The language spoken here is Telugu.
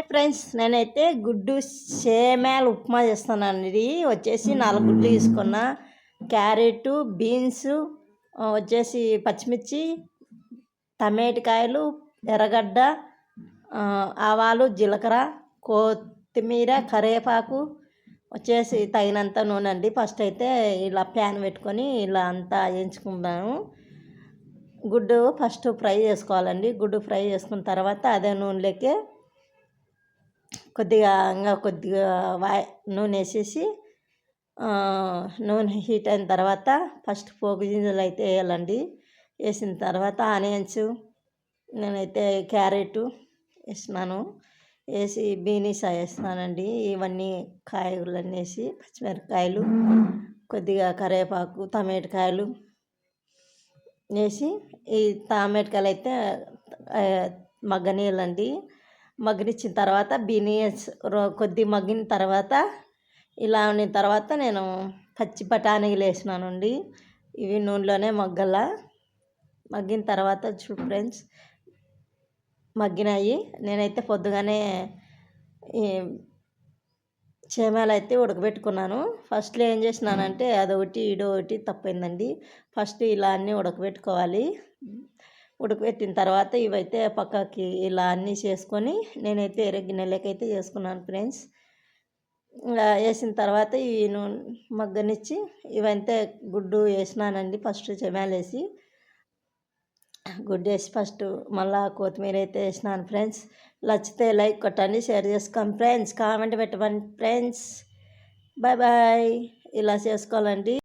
ఫ్రెండ్స్, నేనైతే గుడ్డు సేమ్యాలు ఉప్మా చేస్తున్నాను. ఇది వచ్చేసి 4 గుడ్లు తీసుకున్నా, క్యారెట్, బీన్స్, వచ్చేసి పచ్చిమిర్చి, టమాటకాయలు, ఎర్రగడ్డ, ఆవాలు, జీలకర్ర, కొత్తిమీర, కరివేపాకు, వచ్చేసి తగినంత నూనె అండి. ఫస్ట్ అయితే ఇలా ప్యాన్ పెట్టుకొని ఇలా అంతా వేయించుకున్నాను. గుడ్డు ఫస్ట్ ఫ్రై చేసుకోవాలండి. గుడ్డు ఫ్రై చేసుకున్న తర్వాత అదే నూనెలోకి కొద్దిగా నూనె వేసేసి, నూనె హీట్ అయిన తర్వాత ఫస్ట్ పోపు గింజలు అయితే వేయాలండి. వేసిన తర్వాత ఆనియన్స్, నేనైతే క్యారెట్ వేసినాను, వేసి బీనీస్ వేస్తున్నానండి. ఇవన్నీ కాయగూరలన్నీ వేసి పచ్చిమిరపకాయలు, కొద్దిగా కరివేపాకు, టమాటకాయలు వేసి, ఈ టమాటకాయలు అయితే మగ్గనీయాలండి. మగ్గనిచ్చిన తర్వాత బీనీస్ కొద్ది మగ్గిన తర్వాత ఇలా ఉన్న తర్వాత నేను పచ్చి బఠానీలు వేసినానండి. ఇవి నూనెలోనే మగ్గిన తర్వాత చూడు ఫ్రెండ్స్, మగ్గినాయి. నేనైతే పొద్దుగానే సేమ్యాలు అయితే ఉడకబెట్టుకున్నాను. ఫస్ట్లో ఏం చేసినానంటే అదొకటి ఇదొకటి తప్పైందండి. ఫస్ట్ ఇలా అన్నీ ఉడకబెట్టుకోవాలి. ఉడకబెట్టిన తర్వాత ఇవైతే పక్కకి ఇలా అన్నీ చేసుకొని నేనైతే వేరే గిన్నెలోకి అయితే చేసుకున్నాను ఫ్రెండ్స్. ఇలా వేసిన తర్వాత ఈ నూనె మగ్గనిచ్చి ఇవంతే గుడ్డు వేసినానండి. ఫస్ట్ సేమ్యాలు వేసి గుడ్డు వేసి ఫస్ట్ మళ్ళీ కొత్తిమీర అయితే వేసినాను ఫ్రెండ్స్. నచ్చితే లైక్ కొట్టండి, షేర్ చేసుకోండి ఫ్రెండ్స్, కామెంట్ పెట్టండి ఫ్రెండ్స్. Bye bye. ఇలా చేసుకోవాలండి.